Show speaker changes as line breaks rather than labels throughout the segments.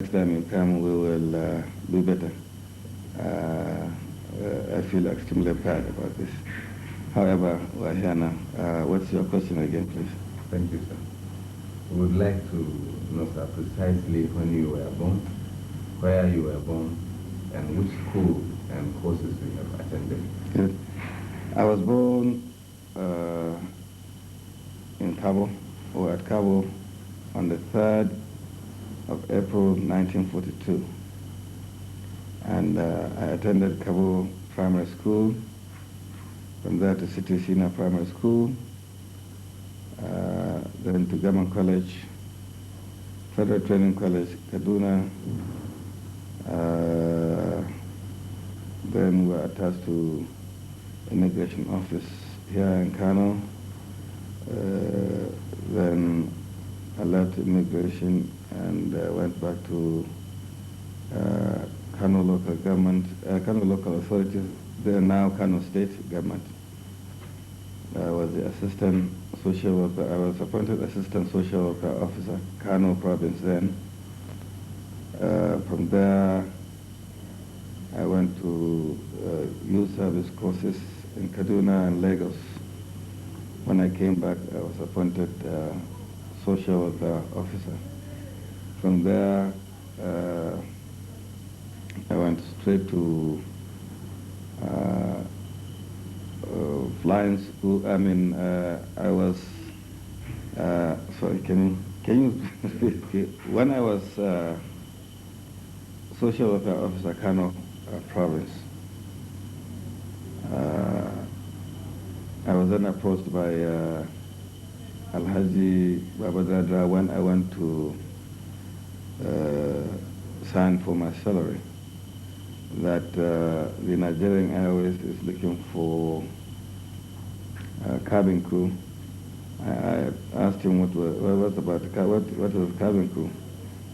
Next time you come, we will do better. I feel extremely bad about this. However, we're here now. What's your question again, please?
Thank you, sir. We would like to know, sir, precisely when you were born, where you were born, and which school and courses you have attended.
Good. I was born in Kabo, or at Kabo, on the 3rd of April 1942. And I attended Kabo Primary School, from there to City Senior Primary School, then to Gammon College, Federal Training College, Kaduna. Then we were attached to Immigration Office here in Kano. Then I left immigration and went back to Kano local government, Kano local authorities. They are now Kano state government. I was the assistant social worker. I was appointed assistant social worker officer, Kano province then. From there, I went to youth service courses in Kaduna and Lagos. When I came back, I was appointed social worker officer. From there, I went straight to flying school. I mean, I was, sorry, can you, when I was social worker officer, Kano province, I was then approached by Alhaji Babadradra when I went to sign for my salary, that the Nigerian Airways is looking for cabin crew. I asked him what was about what was cabin crew.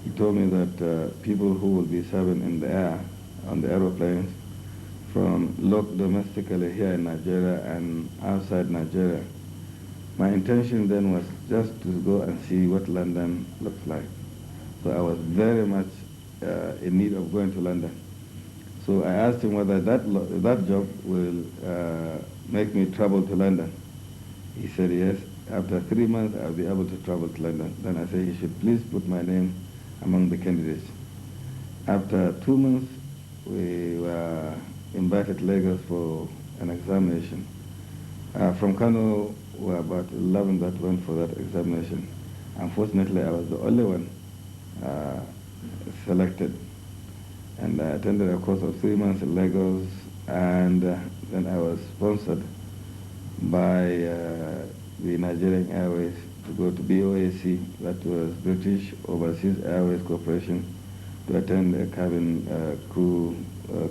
He told me that people who will be serving in the air on the aeroplanes from domestically here in Nigeria and outside Nigeria. My intention then was just to go and see what London looks like. So I was very much in need of going to London. So I asked him whether that job will make me travel to London. He said yes. After 3 months, I'll be able to travel to London. Then I said he should please put my name among the candidates. After 2 months, we were invited to Lagos for an examination. From Kano, we were about 11 that went for that examination. Unfortunately, I was the only one selected. And I attended a course of 3 months in Lagos, and then I was sponsored by the Nigerian Airways to go to BOAC, that was British Overseas Airways Corporation, to attend a cabin crew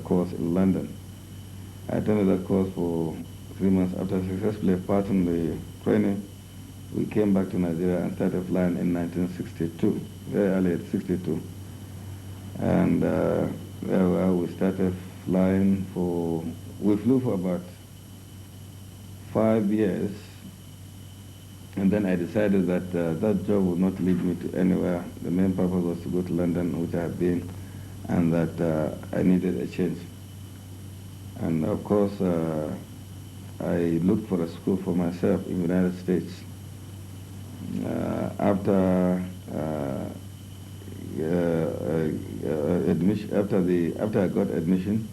course in London. I attended that course for 3 months. After successfully passing the training, we came back to Nigeria and started flying in 1962, very early at 62. And there we started flying we flew for about 5 years. And then I decided that that job would not lead me to anywhere. The main purpose was to go to London, which I have been, and that I needed a change. And of course, I looked for a school for myself in the United States. After I got admission,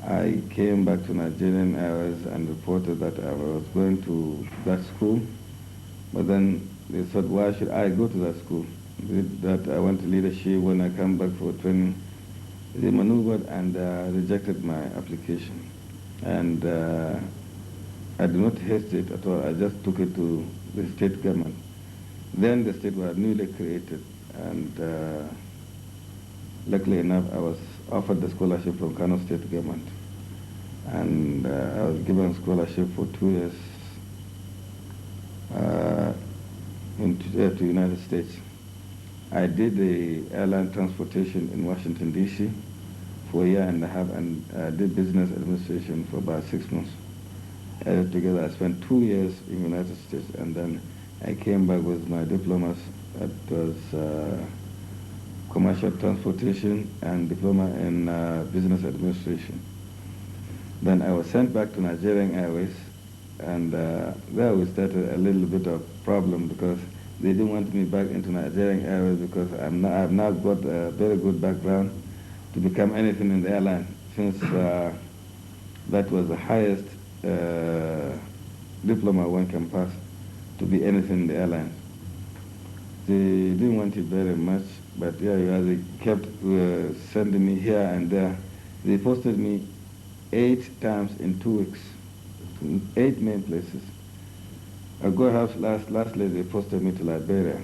I came back to Nigerian Airways and reported that I was going to that school. But then they thought, why should I go to that school? That I went to leadership when I come back for training. They maneuvered and rejected my application. And I did not hesitate at all. I just took it to the state government. Then the state was newly created, and luckily enough, I was offered the scholarship from Kano State government. And I was given scholarship for 2 years to United States. I did the airline transportation in Washington, D.C. for a year and a half, and did business administration for about 6 months. Together, I spent 2 years in the United States, and then I came back with my diplomas. That was commercial transportation and diploma in business administration. Then I was sent back to Nigerian Airways, and there we started a little bit of problem because they didn't want me back into Nigerian Airways because I've not got a very good background to become anything in the airline, since that was the highest diploma one can pass to be anything in the airline. They didn't want it very much, but yeah, they kept sending me here and there. They posted me 8 times in 2 weeks, in 8 main places. I go house lastly they posted me to Liberia,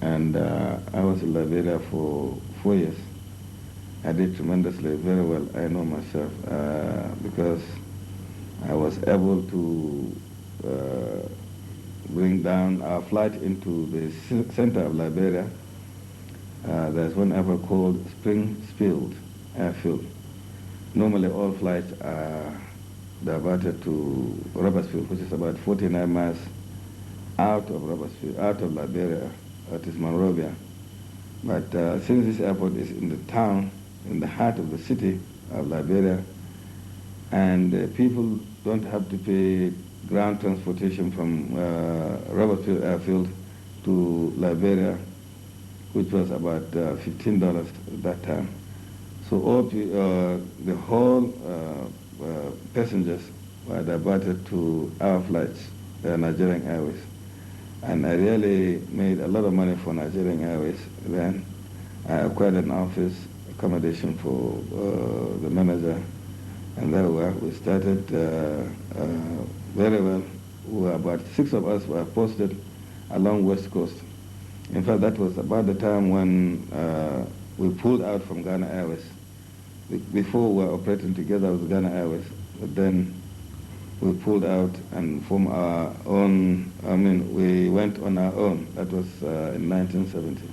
and I was in Liberia for 4 years. I did tremendously very well, I know myself, because I was able to bring down our flight into the center of Liberia. There's one airport called Springfield Airfield. Normally all flights are diverted to Robertsfield, which is about 49 miles out of Robertsfield, out of Liberia, that is Monrovia. But since this airport is in the town, in the heart of the city of Liberia, and people don't have to pay ground transportation from Robertsfield Airfield to Liberia, which was about $15 at that time. So all the whole passengers were diverted to our flights, Nigerian Airways. And I really made a lot of money for Nigerian Airways then. I acquired an office, accommodation for the manager, and there we started very well. About 6 of us were posted along West Coast. In fact, that was about the time when we pulled out from Ghana Airways. Before we were operating together with Ghana Airways, but then we pulled out and formed our own, we went on our own. That was in 1970.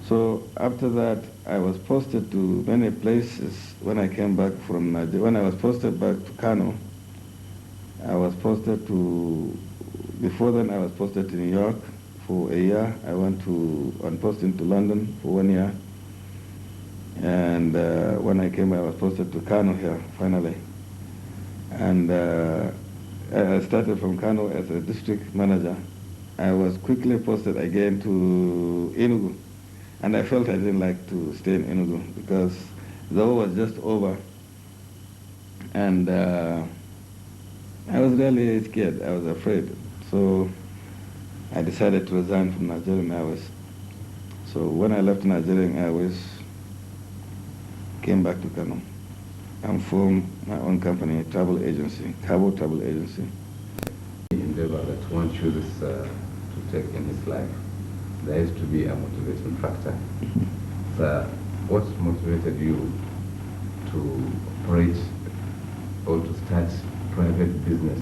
So after that, I was posted to many places when I came back from Nigeria. When I was posted back to Kano, I was posted to, before then I was posted to New York for a year. I went on posting to London for 1 year. And when I came, I was posted to Kano here, finally. And I started from Kano as a district manager. I was quickly posted again to Enugu. And I felt I didn't like to stay in Enugu because the war was just over. And I was really scared. I was afraid. So I decided to resign from Nigerian Airways. So when I left Nigerian Airways, came back to Kano and formed my own company, travel agency, Kabo Travel Agency.
Endeavor that one chooses to take in his life, there is to be a motivating factor. So what motivated you to operate or to start private business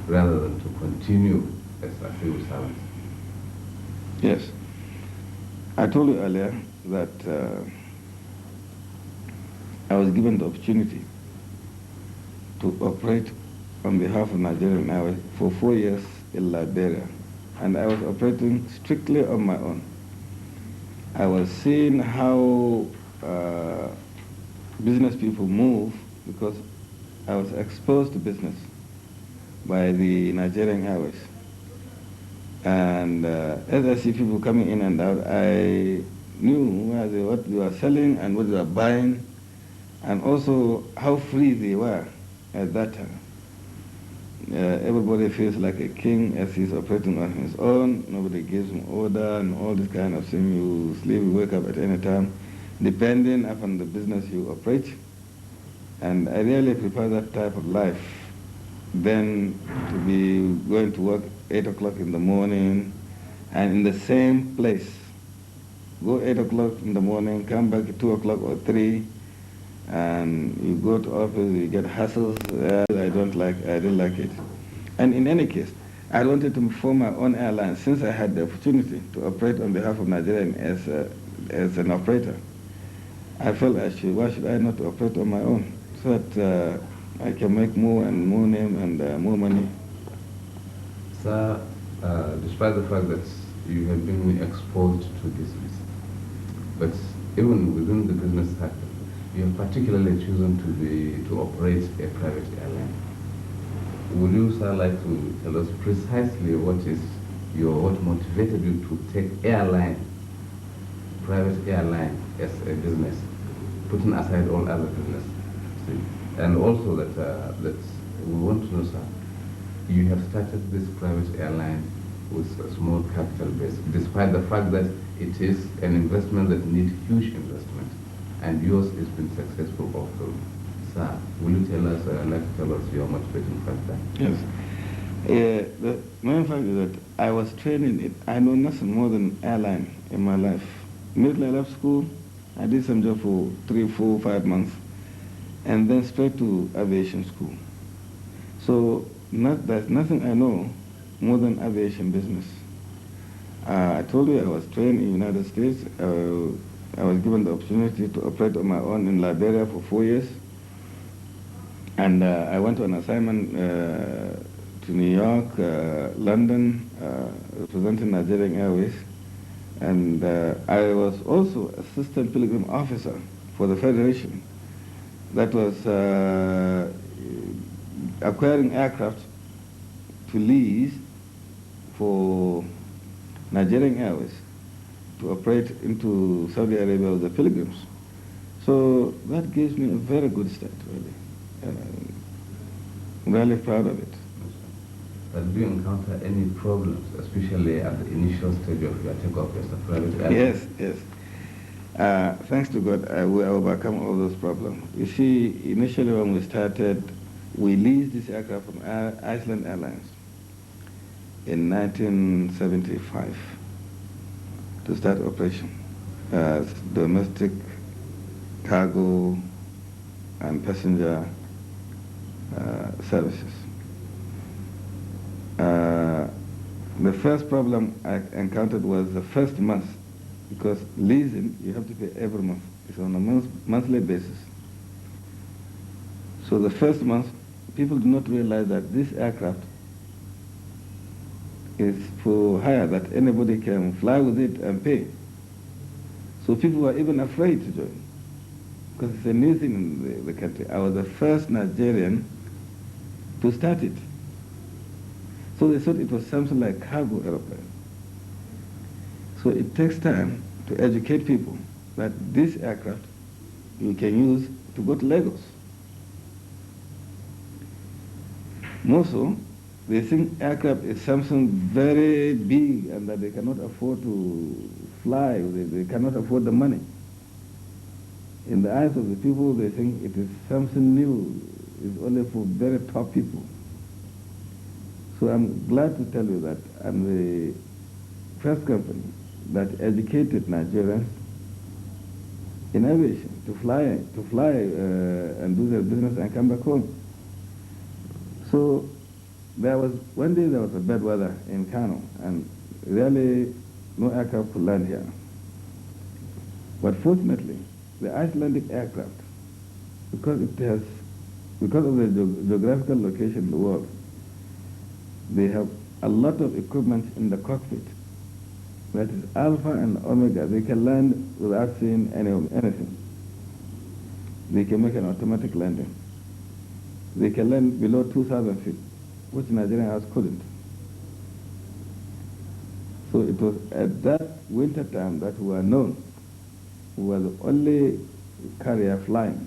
rather than to continue as a civil servant?
Yes. I told you earlier that I was given the opportunity to operate on behalf of Nigerian Airways for 4 years in Liberia, and I was operating strictly on my own. I was seeing how business people move because I was exposed to business by the Nigerian Airways. And as I see people coming in and out, I knew what they were selling and what they were buying, and also how free they were at that time. Everybody feels like a king as he's operating on his own. Nobody gives him order and all this kind of thing. You sleep, you wake up at any time, depending upon the business you operate. And I really prefer that type of life than to be going to work 8 o'clock in the morning and in the same place. Go 8 o'clock in the morning, come back at 2 o'clock or 3, and you go to office, you get hassles. I didn't like it. And in any case, I wanted to form my own airline since I had the opportunity to operate on behalf of Nigeria as an operator. I felt why should I not operate on my own so that I can make more and more name and more money.
Sir, despite the fact that you have been exposed to this business. But even within the business sector, you have particularly chosen to operate a private airline. Would you, sir, like to tell us precisely what motivated you to take private airline as a business, putting aside all other business? See? And also that we want to know, sir, you have started this private airline with a small capital base, despite the fact that it is an investment that needs huge investment, and yours has been successful also. Sir, will you tell us, like to tell us your motivating factor?
Yes. The main fact is that I was trained in it. I know nothing more than airline in my life. Immediately I left school, I did some job for 3, 4, 5 months, and then straight to aviation school. So there's nothing I know more than aviation business. I told you I was trained in the United States. I was given the opportunity to operate on my own in Liberia for 4 years. And I went on assignment to New York, London, representing Nigerian Airways. And I was also assistant pilgrim officer for the Federation. That was acquiring aircraft to lease for Nigerian Airways to operate into Saudi Arabia with the pilgrims. So that gives me a very good start, really. I'm really proud of it.
But do you encounter any problems, especially at the initial stage of your takeoff as a private airline?
Yes, yes. Thanks to God, we overcome all those problems. You see, initially when we started, we leased this aircraft from Iceland Airlines in 1975 to start operation as domestic cargo and passenger services. The first problem I encountered was the first month, because leasing, you have to pay every month. It's on a monthly basis. So the first month, people do not realize that this aircraft is for hire, that anybody can fly with it and pay. So people were even afraid to join, because it's a new thing in the country. I was the first Nigerian to start it. So they thought it was something like Kabo airplane. So it takes time to educate people that this aircraft you can use to go to Lagos. More so, they think aircraft is something very big and that they cannot afford to fly, they cannot afford the money. In the eyes of the people, they think it is something new, it's only for very top people. So I'm glad to tell you that I'm the first company that educated Nigerians in aviation to fly and do their business and come back home. So one day there was a bad weather in Kano, and really no aircraft could land here. But fortunately, the Icelandic aircraft, because of the geographical location in the world, they have a lot of equipment in the cockpit. That is alpha and omega. They can land without seeing anything. They can make an automatic landing. They can land below 2,000 feet, which Nigerian Airways couldn't. So it was at that winter time that we were known. We were the only carrier flying.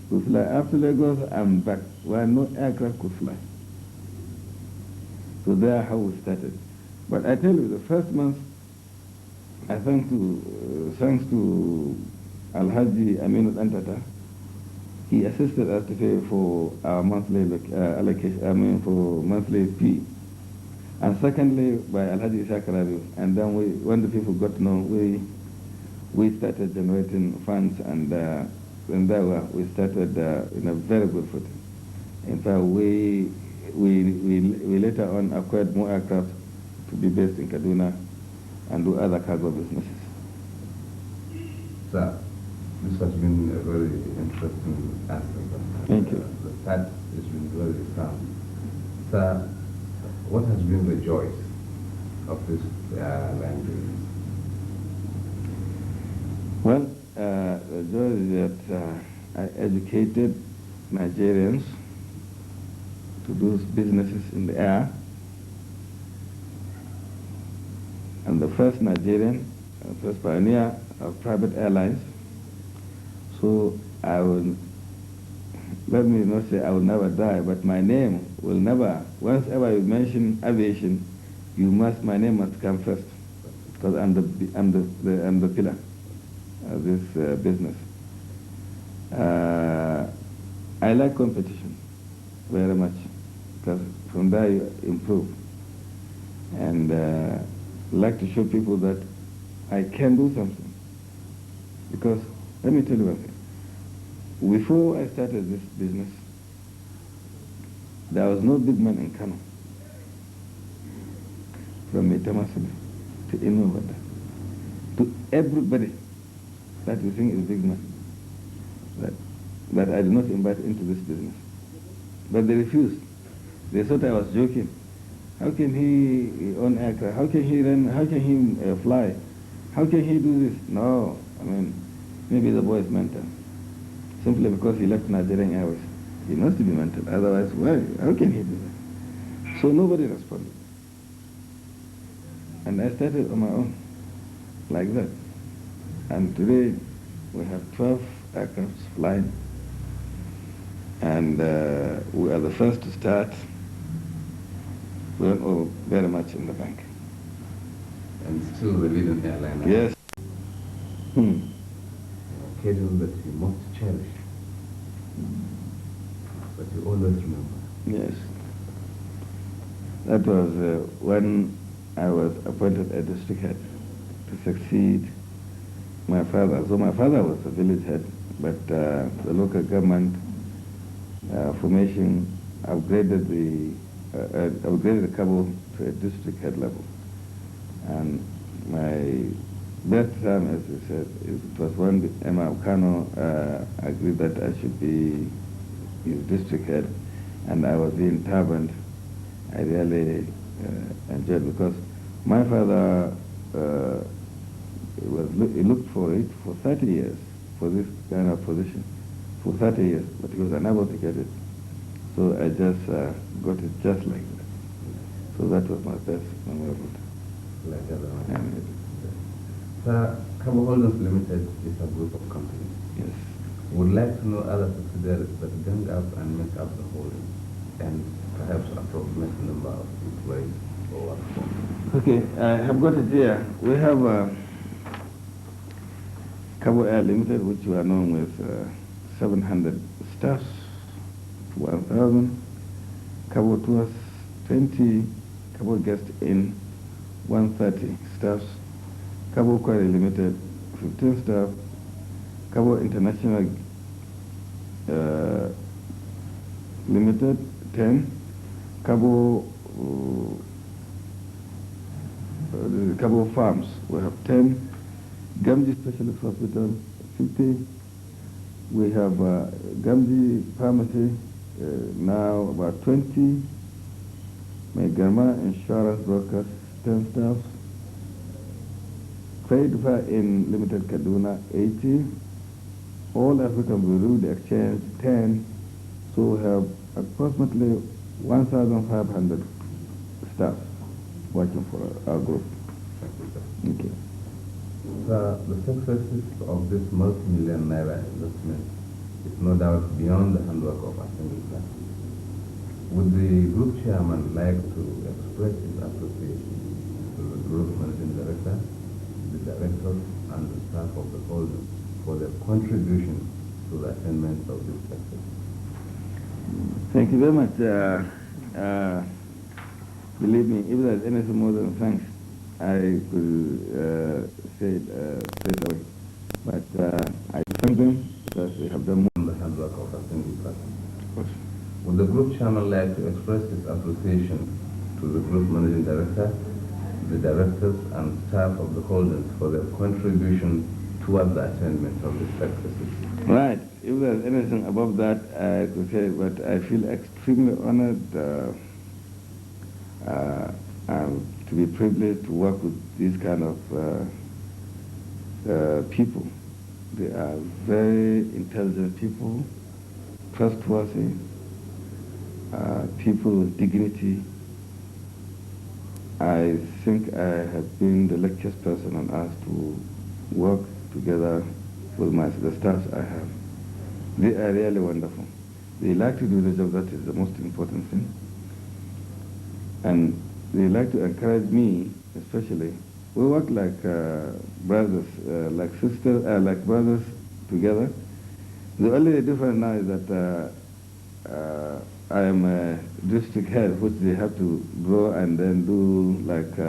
We fly up to Lagos and back, where no aircraft could fly. So there how we started. But I tell you, the first month, thanks to Al-Haji Aminu Antata, he assisted us to pay for our monthly allocation, for monthly fee. And secondly, by Al-Haji Ishaq Rabi. And then when the people got to know, we started generating funds, and there we started in a very good footing. In fact, we later on acquired more aircraft to be based in Kaduna and do other cargo businesses.
Sir, this has been a very interesting answer.
Thank you.
The fact has been very sound. Sir, what has been the joy of this line business?
Well, the joy is that I educated Nigerians to do businesses in the air. I'm the first Nigerian, first pioneer of private airlines. So I will, let me not say I will never die, but my name will never, once ever you mention aviation, my name must come first, because I'm the pillar of this business. I like competition very much, because from there you improve. And like to show people that I can do something. Because, let me tell you one thing. Before I started this business, there was no big man in Kano. From Itamasule to Inuwada, to everybody that you think is a big man, that I did not invite into this business. But they refused. They thought I was joking. How can he own aircraft? How can he run? How can he fly? How can he do this? No, I mean, maybe the boy is mental. Simply because he left Nigerian Airways. He must be mental. Otherwise, why? How can he do that? So nobody responded. And I started on my own, like that. And today, we have 12 aircrafts flying. And we are the first to start. We don't owe very much in the bank.
And still the leading airline.
Yes.
Occasion that you must cherish, but you always remember.
Yes. That was when I was appointed a district head to succeed my father. So my father was a village head, but the local government formation upgraded the Kabo to a district head level. And my best time, as you said, it was when Emma Okano agreed that I should be his district head, and I was being turbaned. I really enjoyed, because my father he looked for it for 30 years, for this kind of position, for 30 years, but he was unable to get it. So I just got it just like that. So that was my best memorable.
Like everyone. Kabo Holdings Limited is a group of companies.
Yes.
Would like to know other subsidiaries that gang up and make up the holding, and perhaps approximate number of employees or workforce.
Okay, I have got it here. We have Kabo Air Limited, which we are known with 700 staffs, 1,000. Kabo Tours, 20. Kabo Guest Inn, 130 staffs. Kabo Quarry Limited, 15 staff. Kabo International Limited, 10. Kabo Farms, we have 10. Gamji Specialist Hospital, 50. We have Gamji Pharmacy, now about 20. Megarma Insurance Brokers, 10 staff. Trade Fair in Limited Kaduna, 80. All African Bureau de Exchange, 10. So we have approximately 1,500 staff working for our group. Okay.
The successes of this multi-million naira investment is no doubt beyond the handwork of a single person. Would the group chairman like to express his appreciation to the group managing director, the directors, and the staff of the holding for their contribution to the attainment of this success?
Thank you very much. Believe me, if there's anything more than thanks, I could say it straight away. But I thank them because they have done more
than the handwork of a single person.
Of course.
Would the group chairman like to express his appreciation to the group managing director, the directors, and staff of the holdings for their contribution towards the attainment of the successes?
Right. If there's anything above that, I could say, but I feel extremely honored. I'm to be privileged to work with these kind of people. They are very intelligent people, trustworthy, people with dignity. I think I have been the luckiest person on earth to work together with the staff I have. They are really wonderful. They like to do the job, that is the most important thing. And they like to encourage me, especially. We work like brothers, like sisters, like brothers together. The only difference now is that I am a district head, which they have to go and then do like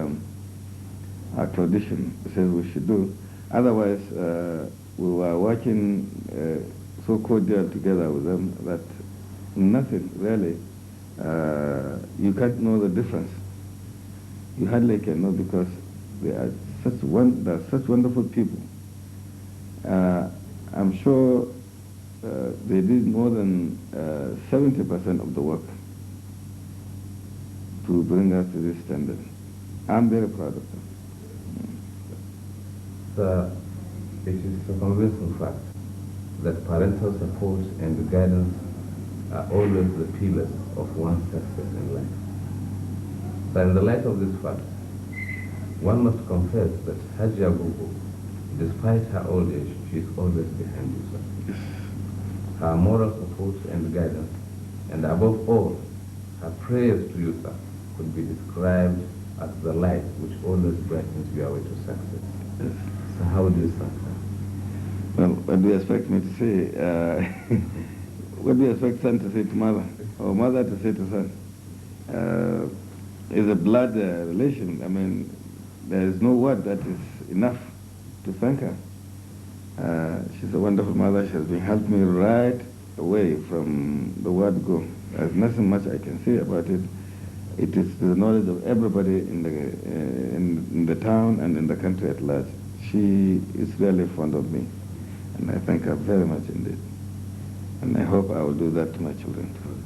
our tradition says we should do. Otherwise, we were working so cordial together with them that nothing really, you can't know the difference. You hardly can know because they are such wonderful people. I'm sure they did more than 70% of the work to bring us to this standard. I'm very proud of them.
Sir, it is a convincing fact that parental support and guidance are always the pillars of one's success in life. So in the light of this fact, one must confess that Hajia Gugu, despite her old age, she is always behind you, sir.
Yes.
Her moral support and guidance, and above all, her prayers to you, sir, could be described as the light which always brightens your way to success.
Yes.
So how do you stand, sir?
Well, what do you expect me to say? What do you expect son to say to mother? Or mother to say to son? It's a blood relation. I mean, there is no word that is enough to thank her. She's a wonderful mother. She has been helping me right away from the word go. There's nothing much I can say about it. It is the knowledge of everybody in the town and in the country at large. She is really fond of me, and I thank her very much indeed. And I hope I will do that to my children too.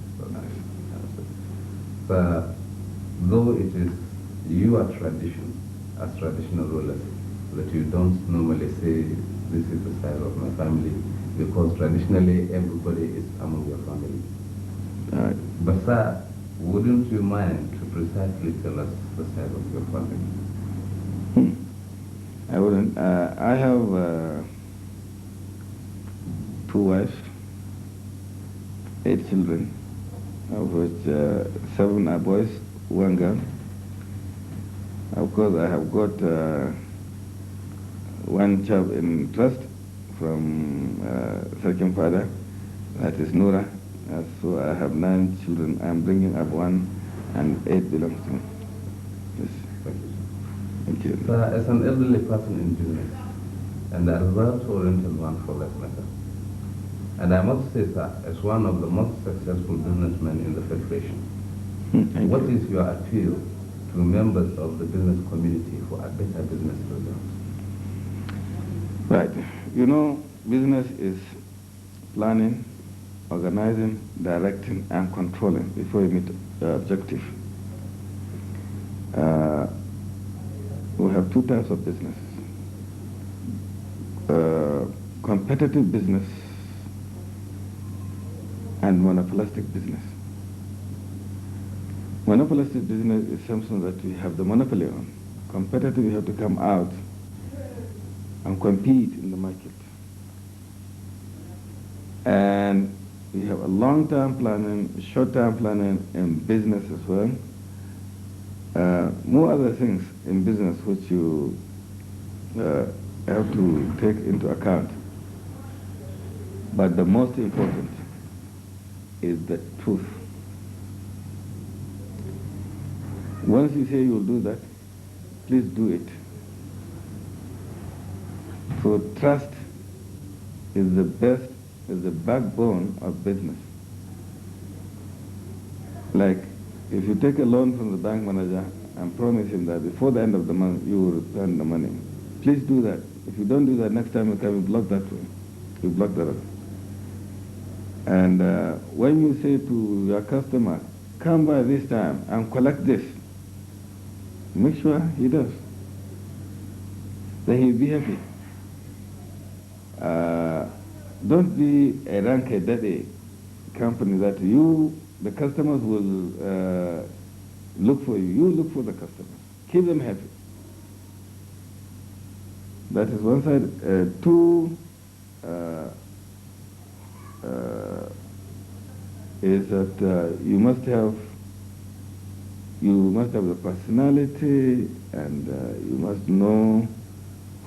Though it is your tradition as traditional rulers that you don't normally say this is the side of my family, because traditionally everybody is among your family. But sir, wouldn't you mind to precisely tell us the side of your family?
I wouldn't. I have 2 wives, 8 children, of which 7 are boys, 1 girl. Of course, I have got 1 child in trust from second father, that is Nura. So I have 9 children. I'm bringing up 1, and 8 belongs to me. Yes. Thank you.
Sir, as an elderly person in business, and a result-oriented one for that matter, and I must say, sir, as one of the most successful businessmen in the Federation, what is your appeal to members of the business community for a better business result?
Right. You know, business is planning, organizing, directing, and controlling before you meet the objective. We have 2 types of business. Competitive business and monopolistic business. Monopolistic business is something that we have the monopoly on. Competitive, you have to come out and compete in the market. And we have a long-term planning, short-term planning in business as well. More other things in business which you have to take into account. But the most important is the truth. Once you say you will do that, please do it. So trust is the best, is the backbone of business. Like, if you take a loan from the bank manager and promise him that before the end of the month you will return the money, please do that. If you don't do that, next time you come, you block that way. You block that way. And when you say to your customer, come by this time and collect this, Make sure he does. Then he'll be happy. Don't be a ranked daddy company that the customers will look for you. You look for the customers. Keep them happy. That is one side. Two is that you must have the personality, and you must know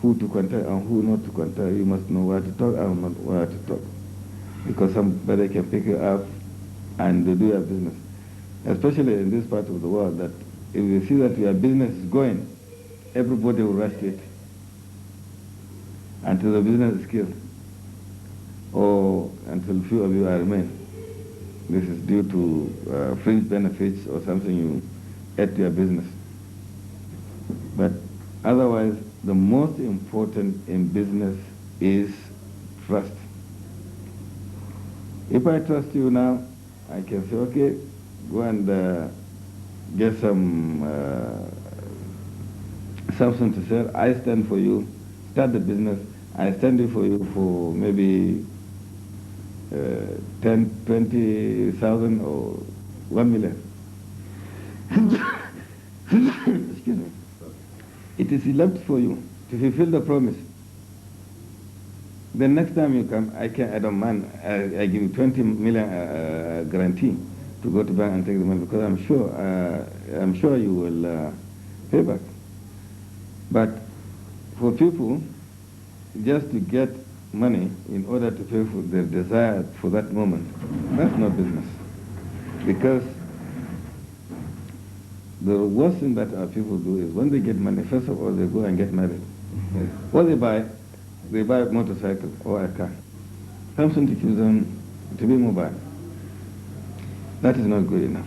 who to contact and who not to contact. You must know where to talk and not where to talk, because somebody can pick you up and they do your business. Especially in this part of the world, that if you see that your business is going, everybody will rush to it until the business is killed, or until few of you are remain. This is due to fringe benefits or something you add to your business. But otherwise, the most important in business is trust. If I trust you now, I can say, okay, go and get something to sell. I stand for you. Start the business. I stand for you for maybe 10, 20,000 or 1 million. Excuse me. It is left for you to fulfill the promise. The next time you come, I don't mind. I give you 20 million guarantee to go to bank and take the money, because I'm sure you will pay back. But for people, just to get money in order to pay for their desire for that moment, that's not business. Because the worst thing that our people do is when they get money, first of all, they go and get married. What they buy a motorcycle or a car, something to keep them to be mobile. That is not good enough.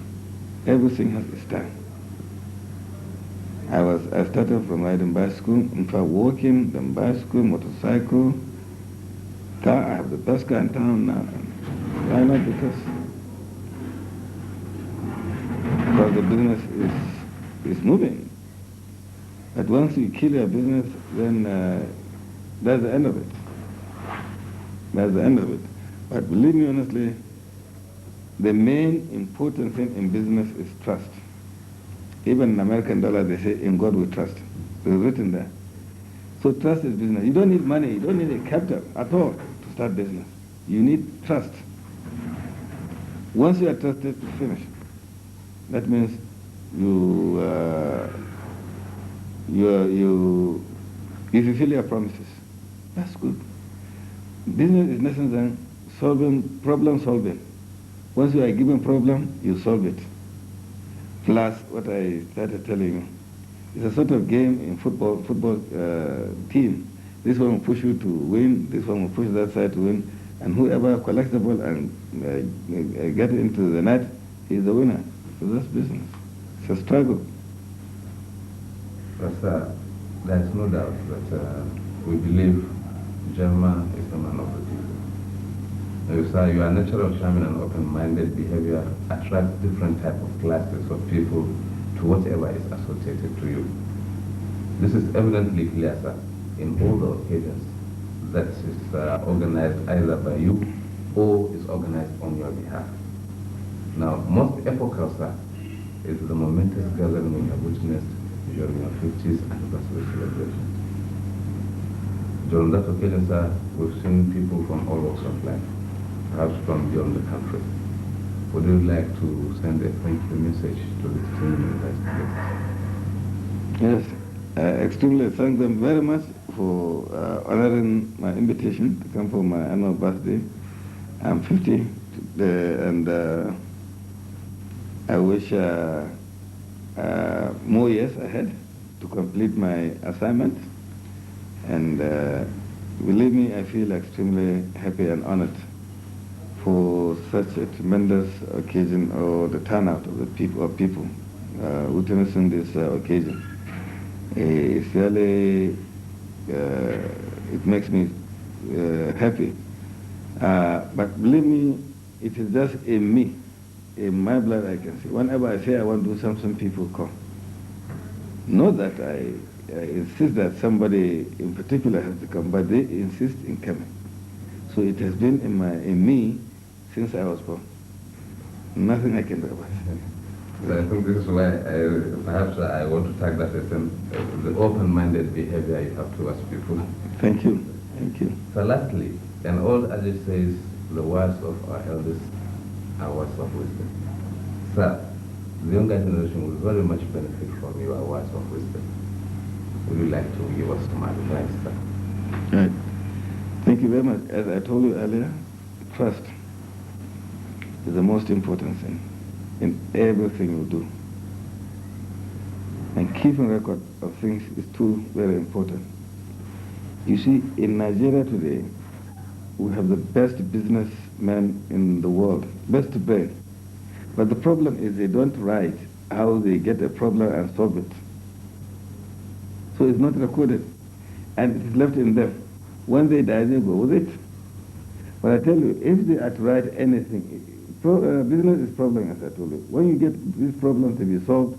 Everything has its time. I started from riding bicycle, in fact walking, then bicycle, motorcycle, car. I have the best car in town now. Why not? Because the business is moving. But once you kill your business, then that's the end of it. That's the end of it. But believe me honestly, the main important thing in business is trust. Even in American dollar, they say, in God we trust. It's written there. So trust is business. You don't need money. You don't need a capital at all to start business. You need trust. Once you are trusted, you finish. That means you fulfill your promises. That's good. Business is nothing than problem solving. Once you are given problem, you solve it. Plus, what I started telling you, it's a sort of game in football team. This one will push you to win, this one will push that side to win, and whoever collects the ball and gets into the net, is the winner. So that's business. It's a struggle.
But there is no doubt that we believe German is the man of the people. Your natural charming and open-minded behavior attracts different type of classes of people to whatever is associated to you. This is evidently clear, sir, in all the occasions that is organized either by you or is organized on your behalf. Now, most epochal, sir, is the momentous gathering we have witnessed during your 50th anniversary celebration. During that occasion, sir, we've seen people from all walks of life, perhaps from beyond the country. Would you like to send a thank you message to the distinguished guests?
Yes, I extremely thank them very much for honoring my invitation to come for my annual birthday. I'm 50 today, and I wish more years ahead to complete my assignment. And believe me, I feel extremely happy and honored for such a tremendous occasion, or the turnout of the people witnessing this occasion. It's really, it makes me happy. But believe me, it is just in me, in my blood I can see. Whenever I say I want to do something, people come. Not that I insist that somebody in particular has to come, but they insist in coming. So it has been in me since I was born. Nothing I can do about it.
So I think this is why perhaps I want to tag that as the open-minded behavior you have towards people.
Thank you. Thank you.
So lastly, an old adage says, the words of our elders are words of wisdom. Sir, the younger generation will very much benefit from your words of wisdom. Would you like to give us some advice, sir?
Right. Thank you very much. As I told you earlier, trust is the most important thing in everything you do. And keeping record of things is too very important. You see, in Nigeria today, we have the best businessmen in the world, best brain. But the problem is they don't write how they get a problem and solve it. So it's not recorded, and it is left in them. When they die, they go with it. But I tell you, if they are to write anything, business is problem, as I told you. When you get this problem to be solved,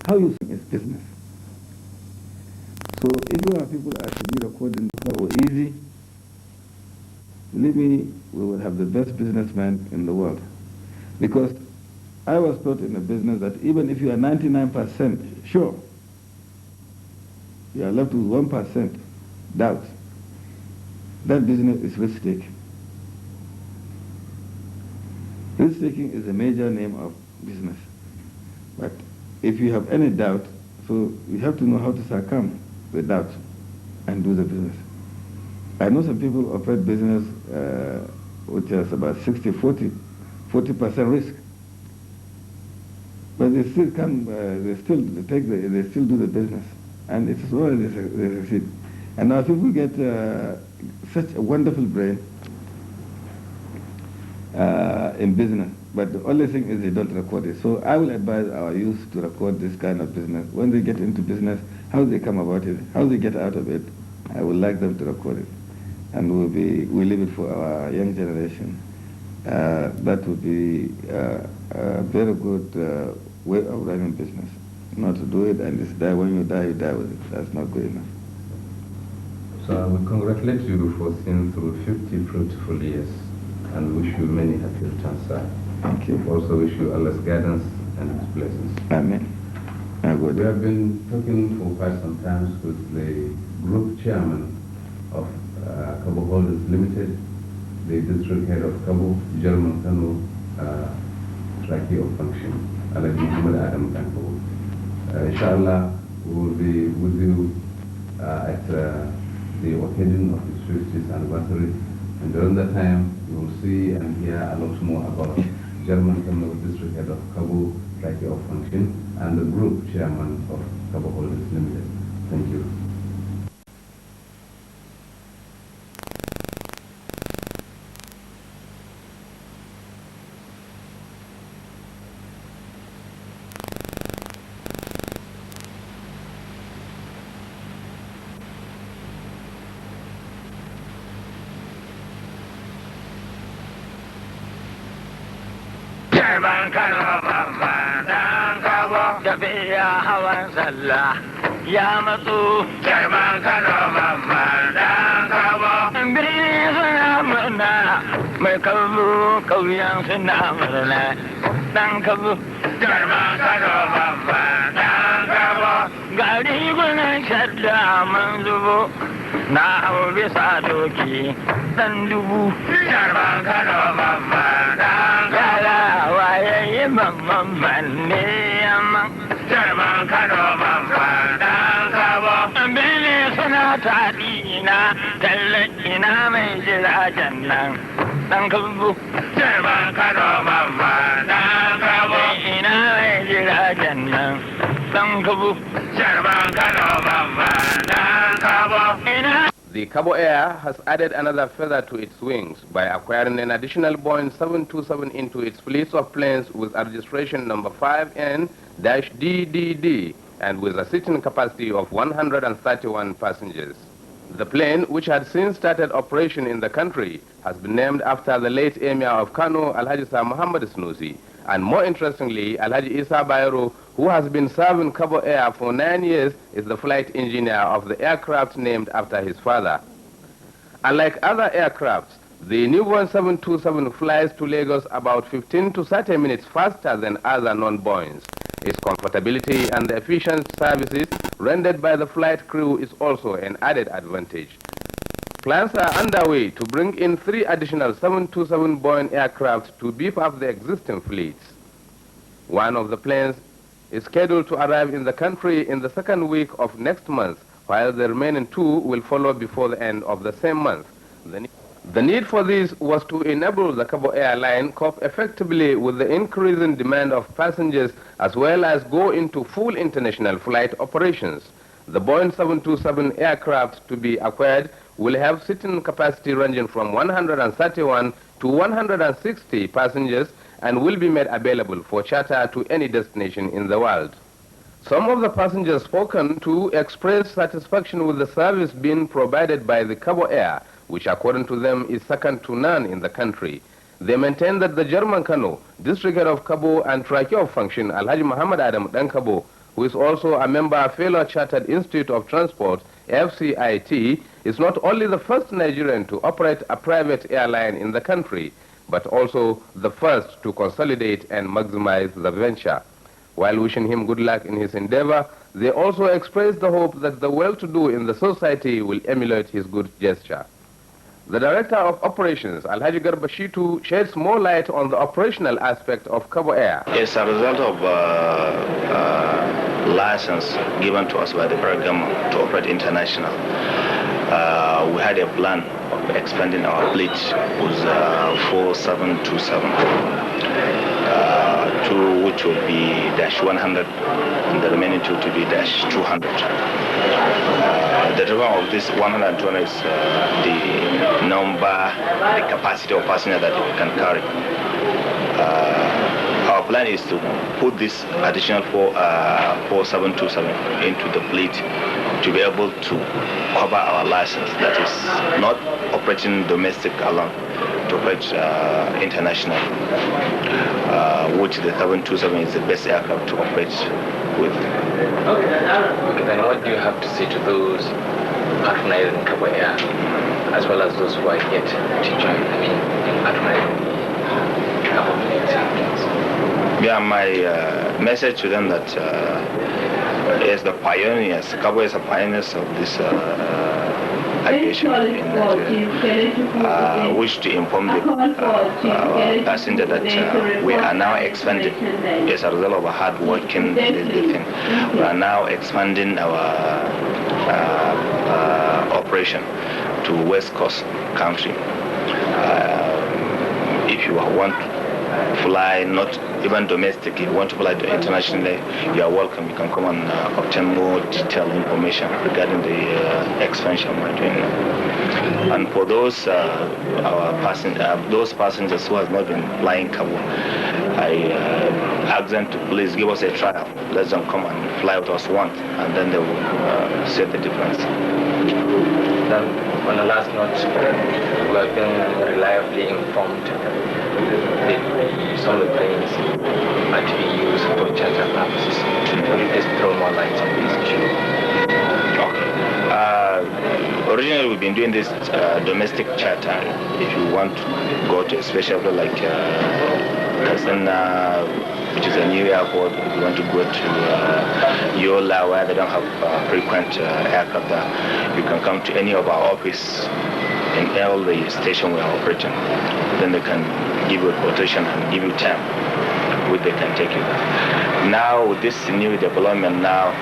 how you think is business. So if our people are to be recording or easy, believe me, we will have the best businessman in the world. Because I was taught in a business that even if you are 99% sure, you are left with 1% doubt, that business is risk-taking. Risk-taking is a major name of business. But if you have any doubt, so you have to know how to succumb the doubt and do the business. I know some people operate business which is about 60-40% risk. But they still come, they still do the business. And it's well they succeed. And now people get such a wonderful brain in business, but the only thing is they don't record it. So I will advise our youth to record this kind of business. When they get into business, how they come about it, how they get out of it, I would like them to record it. And we leave it for our young generation. That would be a very good way of running business. Not to do it and it's die. When you die with it. That's not good enough.
So I will congratulate you for seeing through 50 fruitful years and wish you many happy returns, sir.
Thank you.
Also wish you Allah's guidance and His blessings.
Amen.
We have been talking for quite some time with the group chairman of Kabo Holdings Limited, the district head of Kabo, German Kano, Trachea of Function, Muhammadu Adamu Dankabo. Inshallah, we will be with you at the occasion of his 50th anniversary. And during that time, you will see and hear a lot more about German Kano district head of Kabo, Trachea of Function, and the group chairman of Kabo Holdings Limited. Thank you.
Jarman Kano Muhammadu Dankabo tafiya hawan sallah ya matsu. Jarman Kano Muhammadu Dankabo birni suna murna mai Kabo kauyen suna murna Dankabo. Jarman Kano Muhammadu Dankabo gari gunan shadda mun zubo na hau bisa doki dan dubu. Jarman Kano Muhammadu Dankabo mamman ne yamman Jarman Kano Muhammadu Dankabo bene suna taɗi na tallaci na mai jiragen nan Dankabo. Jarman Kano Muhammadu Dankabo ina mai jiragen nan Dankabo. Jarman Kano Muhammadu Dankabo ina.
The Kabo Air has added another feather to its wings by acquiring an additional Boeing 727 into its fleet of planes with a registration number 5N-DDD and with a seating capacity of 131 passengers. The plane, which had since started operation in the country, has been named after the late Emir of Kano, Alhaji Sir Muhammad Sanusi, And more interestingly, Alhaji Isa Bayero, who has been serving Kabo Air for 9 years, is the flight engineer of the aircraft named after his father. Unlike other aircrafts, the new Boeing 727 flies to Lagos about 15 to 30 minutes faster than other non-Boeings. Its comfortability and the efficient services rendered by the flight crew is also an added advantage. Plans are underway to bring in 3 additional 727 Boeing aircraft to beef up the existing fleets. One of the planes is scheduled to arrive in the country in the second week of next month, while the remaining 2 will follow before the end of the same month. The need for this was to enable the Kabo Airline cope effectively with the increasing demand of passengers as well as go into full international flight operations. The Boeing 727 aircraft to be acquired will have seating capacity ranging from 131 to 160 passengers and will be made available for charter to any destination in the world. Some of the passengers spoken to expressed satisfaction with the service being provided by the Kabo Air, which according to them is second to none in the country. They maintain that the German Kano, district head of Kabo and trachea of function, Alhaji Muhammadu Adamu Dankabo, who is also a member fellow Chartered Institute of Transport, FCIT, is not only the first Nigerian to operate a private airline in the country, but also the first to consolidate and maximize the venture. While wishing him good luck in his endeavor, they also expressed the hope that the well-to-do in the society will emulate his good gesture. The Director of Operations, Alhaji Garba Shitu, sheds more light on the operational aspect of Kabo Air.
As a result of license given to us by the federal government to operate international, we had a plan of expanding our fleet with 4727, which will be -100, and the remaining 2 to be -200. The driver of this 120 is the number, the capacity of passenger that we can carry. Our plan is to put this additional 4727 into the fleet to be able to cover our license, that is not operating domestic alone, to operate international, which the 727 is the best aircraft to operate with.
Okay, then what do you have to say to those patronizing Kabo Air, as well as those who are yet to join, in patronizing the Kabo fleet?
Yeah, my message to them that as the pioneers, Kabo is the pioneers of this aviation in Nigeria. Wish to inform the passenger that we are now expanding as a result of a hard working thing. We are now expanding our operation to West Coast country. If you want to fly, not even domestic, you want to fly internationally, you are welcome. You can come and obtain more detailed information regarding the expansion we're doing. And for those those passengers who have not been flying Kabo, I ask them to please give us a trial. Let them come and fly with us once, and then they will see the difference.
Then, on the last note, we have been reliably informed that some of the planes are to be used for charter purposes. Will you just throw more light on this issue?
Okay. Originally, we've been doing this domestic charter. If you want to go to a special place like Kasana, which is a new airport, if you want to go to Yola, where they don't have frequent aircraft there, you can come to any of our office in all the station we are operating. Then they can give you a quotation and give you time which they can take you there. Now with this new development, now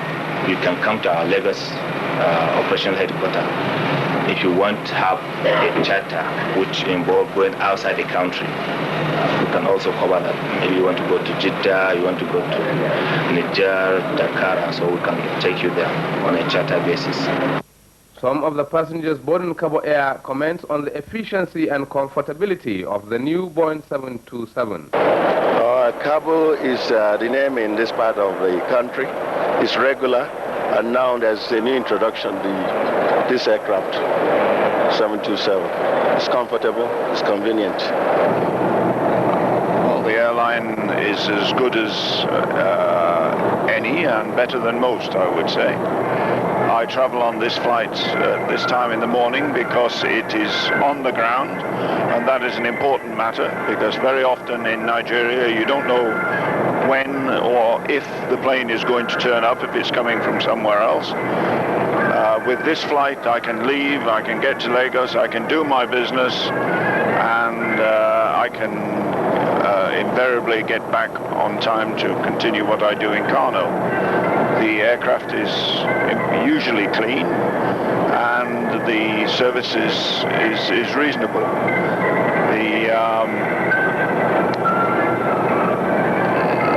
you can come to our Lagos operational headquarters. If you want to have a charter which involves going outside the country, you can also cover that. Maybe you want to go to Jeddah, you want to go to Niger, Dakar, and so we can take you there on a charter basis.
Some of the passengers boarding Kabo Air comment on the efficiency and comfortability of the new Boeing 727.
Kabo is the name in this part of the country. It's regular, and now there's a new introduction, this aircraft, 727. It's comfortable, it's convenient.
the airline is as good as any and better than most, I would say. I travel on this flight this time in the morning because it is on the ground, and that is an important matter because very often in Nigeria you don't know when or if the plane is going to turn up, if it's coming from somewhere else. With this flight I can leave, I can get to Lagos, I can do my business, and I can invariably get back on time to continue what I do in Kano. The aircraft is usually clean and the service is reasonable.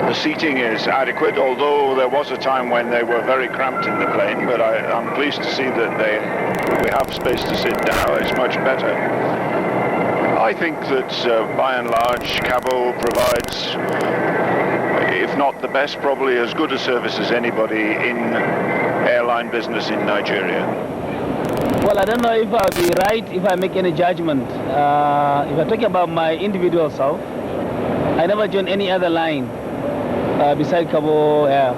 The seating is adequate, although there was a time when they were very cramped in the plane, but I'm pleased to see that we have space to sit now. It's much better. I think that by and large Kabo provides, if not the best, probably as good a service as anybody in airline business in Nigeria.
Well, I don't know if I'll be right if I make any judgment. If I talk about my individual self, I never joined any other line beside Kabo Air.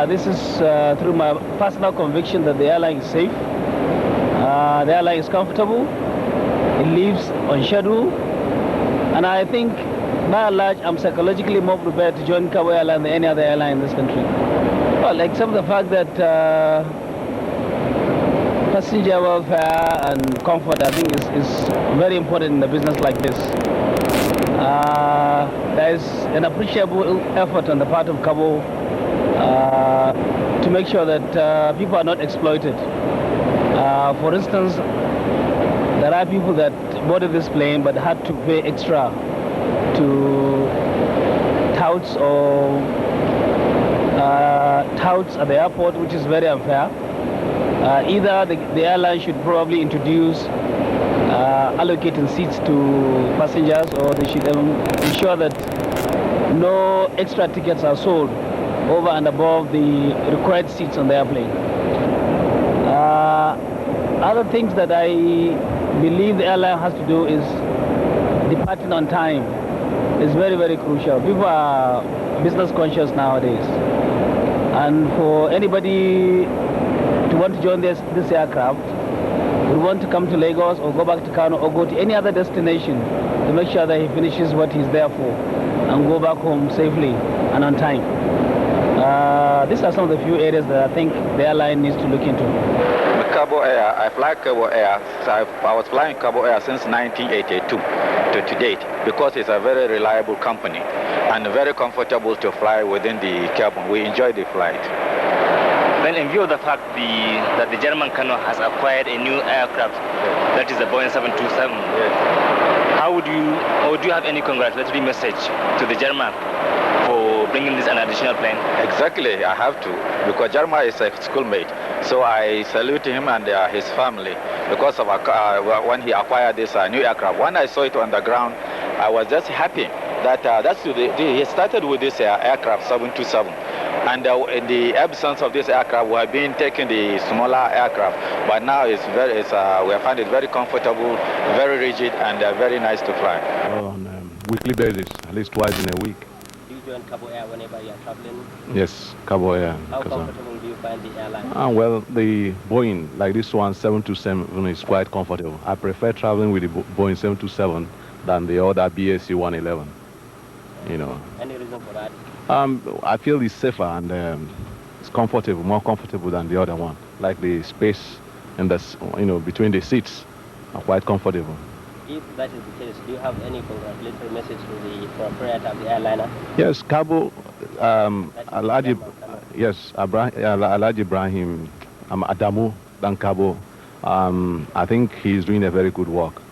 This is through my personal conviction that the airline is safe. The airline is comfortable. It leaves on schedule. And I think, by and large, I'm psychologically more prepared to join Kabo Airline than any other airline in this country. Well, except the fact that passenger welfare and comfort, I think, is very important in a business like this. There is an appreciable effort on the part of Kabo to make sure that people are not exploited. For instance, there are people that boarded this plane but had to pay extra to touts or touts at the airport, which is very unfair. Either the airline should probably introduce allocating seats to passengers, or they should ensure that no extra tickets are sold over and above the required seats on the airplane. Other things that I believe the airline has to do is departing on time. It's very, very crucial. People are business conscious nowadays. And for anybody to want to join this aircraft, would want to come to Lagos or go back to Kano or go to any other destination to make sure that he finishes what he's there for and go back home safely and on time. These are some of the few areas that I think the airline needs to look into.
Kabo Air, I fly Kabo Air. I was flying Kabo Air since 1982 to date because it's a very reliable company and very comfortable to fly within the cabin. We enjoy the flight.
Then in view of the fact that the German Kano has acquired a new aircraft, that is the Boeing 727, how would you, or do you have any congratulatory message to the German for bringing this an additional plane?
Exactly, I have to, because German is a schoolmate. So I salute him and his family because of when he acquired this new aircraft. When I saw it on the ground, I was just happy that he started with this aircraft 727. And in the absence of this aircraft, we have been taking the smaller aircraft. But now we find it very comfortable, very rigid, and very nice to fly.
On a weekly basis, at least twice in a week.
Do you join Kabo Air whenever you are traveling?
Yes, Kabo Air.
How comfortable do you find the airline?
Well, the Boeing, like this one, 727, is quite comfortable. I prefer traveling with the Boeing 727 than the other BSC 111. You know.
Any reason for that?
I feel it's safer and it's comfortable, more comfortable than the other one. Like the space and between the seats are quite comfortable.
If that is the case, do you have any congratulatory message to the proprietor of the airliner?
Yes, Kabo, Alhaji Ibrahim Adamu Dankabo. I think he's doing a very good work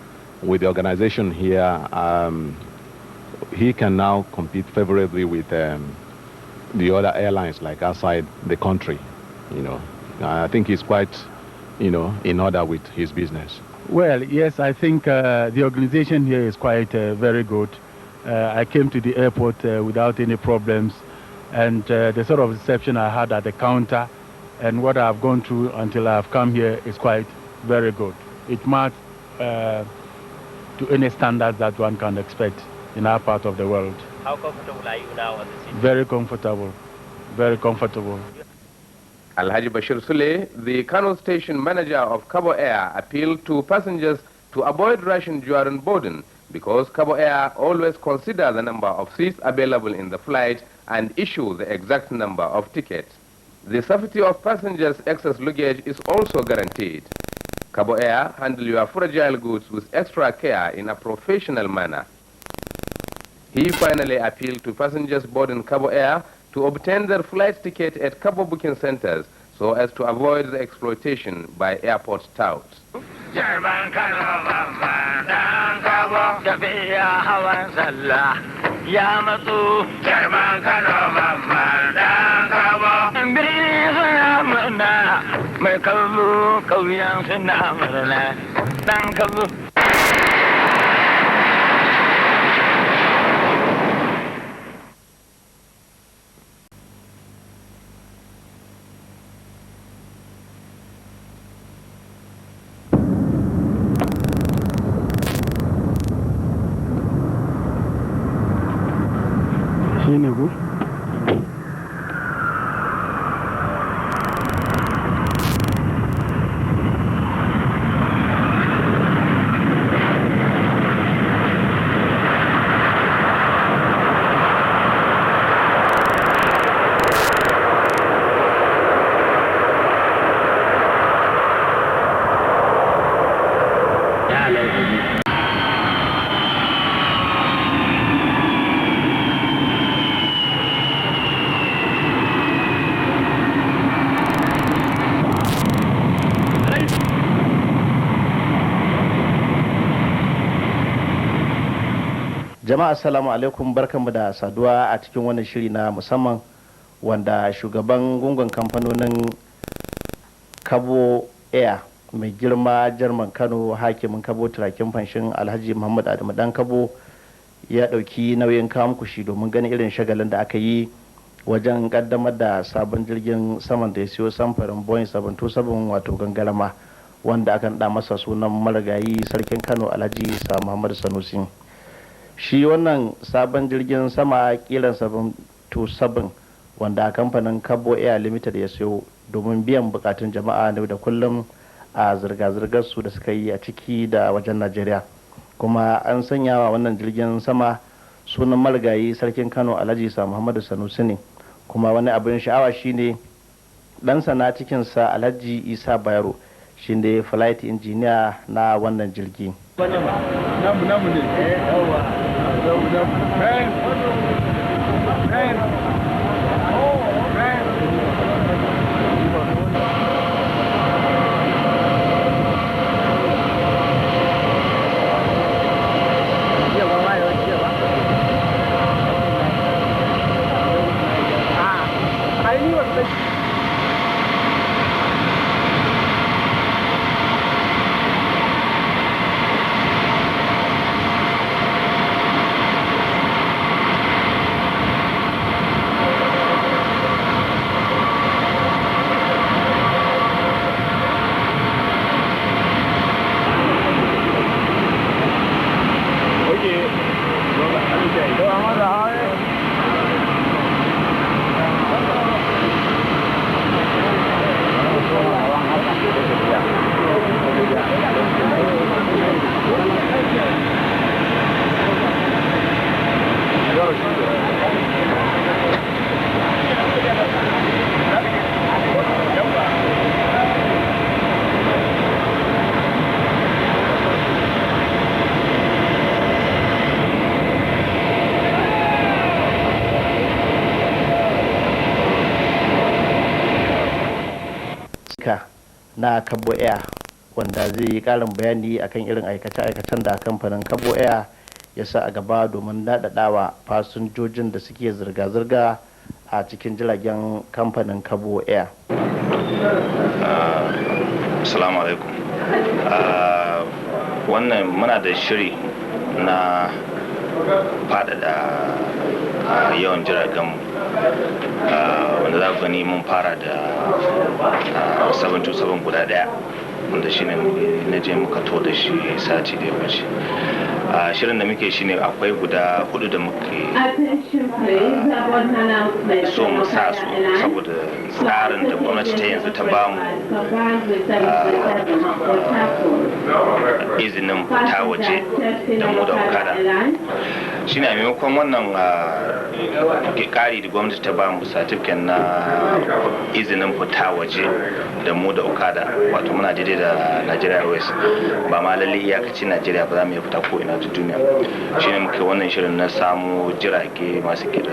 with the organization here. He can now compete favorably with the other airlines like outside the country. I think he's quite, in order with his business.
Well, yes, I think the organization here is quite very good. I came to the airport without any problems, and the sort of reception I had at the counter and what I've gone through until I've come here is quite very good. It matched to any standards that one can expect in our part of the world.
How comfortable are you now on the seat?
Very comfortable, very comfortable.
Alhaji Bashir Sule, the Kano station manager of Kabo Air, appealed to passengers to avoid rushing during boarding because Kabo Air always consider the number of seats available in the flight and issue the exact number of tickets. The safety of passengers' excess luggage is also guaranteed. Kabo Air handle your fragile goods with extra care in a professional manner. He finally appealed to passengers boarding Kabo Air to obtain their flight ticket at Kabo booking centers so as to avoid the exploitation by airport touts.
Jama'a assalamu alaikum, barkanmu da saduwa a cikin wannan shiri na musamman wanda shugaban gungun kamfanonin Kabo Air mai girma Jarman Kano hakimin Kabo turakin fanshin Alhaji Muhammadu Adamu Dankabo ya dauki nauyin kawo muku shi domin ganin irin shagalin da aka yi wajen kaddamar da sabon jirgin saman da ya siyo samfarin Boeing 727 wato gangarama wanda aka da masa sunan marigayi sarkin Kano Alhaji Muhammadu Sanusi. Shi wannan sabon jirgin sama kiran 727 wanda kamfanin Kabo Air Limited ya siyo domin biyan bukatun jama'a ne da kullum a zirga-zirgar su da suka yi a ciki da wajen Najeriya. Kuma an sanya wa wannan jirgin sama sunan marigayi sarkin Kano Alhaji Muhammadu Sanusi ne. Kuma wani abin sha'awa shine ɗansa na cikinsa Alhaji Isa Bayero shine flight engineer na wannan jirgi. Na Kabo Air wanda zai yi karin bayani akan irin aikace-aikacen da kamfanin Kabo Air ya sa a gaba domin daɗaɗawa fasinjojin da suke zirga-zirga a cikin jiragen kamfanin Kabo Air.
Assalamu alaikum. Wannan muna da shiri na faɗaɗa yawan jiragen wanda za ku gani mun fara da 727 guda ɗaya wanda shine na je muka to da shi sati da ya wuce. shirin da muke shine akwai guda 4 da muke so mu sa su saboda tsarin da gwamnati ta yanzu ta bamu izinin fita waje da mu da okada shine a maimakon wannan kari da gwamnati ta bamu certificate na izinin fita waje da mu da okada wato muna daidai da Nigeria Airways ba ma lalle iyakaci Nigeria ba za mu iya fita ko ina ta duniya shine muke wannan shirin na samu jirage masu kira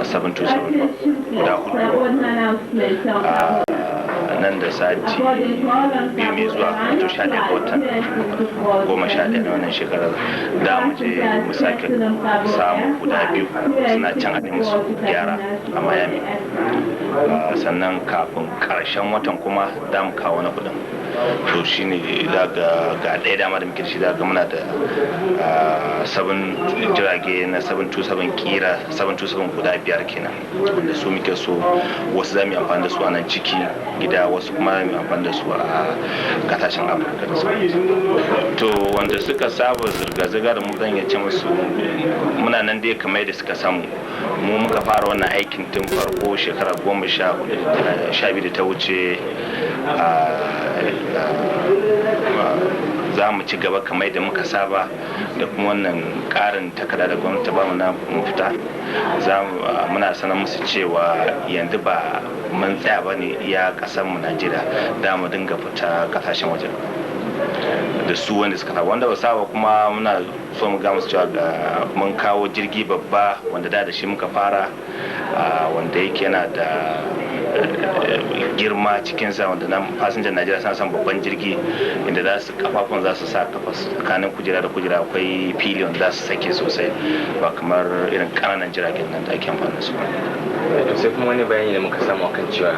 727 guda 4 nan da sati biyu mai zuwa wato 11 ga watan 11 na wannan shekarar da mu je mu sake samu guda 2 suna can a musu gyara a Miami sannan kafin karshen watan kuma da mu kawo na kudin to shine daga ga ɗaya dama da muke da shi daga muna da 7 jirage na 727 kira 727 guda 5 kenan wanda su muke so wasu za mu amfani da su a nan ciki gida wasu kuma mu amfani da su a kasashen Afirka da sauransu to wanda suka saba zirga-zirga da mu zan iya ce musu muna nan dai kamar da suka samu mu muka fara wannan aikin tun farko shekara 12 da ta wuce za mu ci gaba kamar da muka saba da kuma wannan karin takarda da gwamnati ba mu na fita muna sanar musu cewa yanzu ba mun tsaya ba ne iya kasar mu Najeriya da mu dinga fita kasashen waje da su wanda suka saba wanda ba saba kuma muna so mu ga musu cewa mun kawo jirgi babba wanda da shi muka fara wanda yake yana da girma cikinsa wanda nan fasinjan Najeriya suna son babban jirgi inda kafafun za su sa kafa tsakanin kujera da kujera akwai filiyon za su sake sosai ba kamar irin kananan jiragen nan da ake amfani da su
sai kuma wani bayani da muka samu akan cewa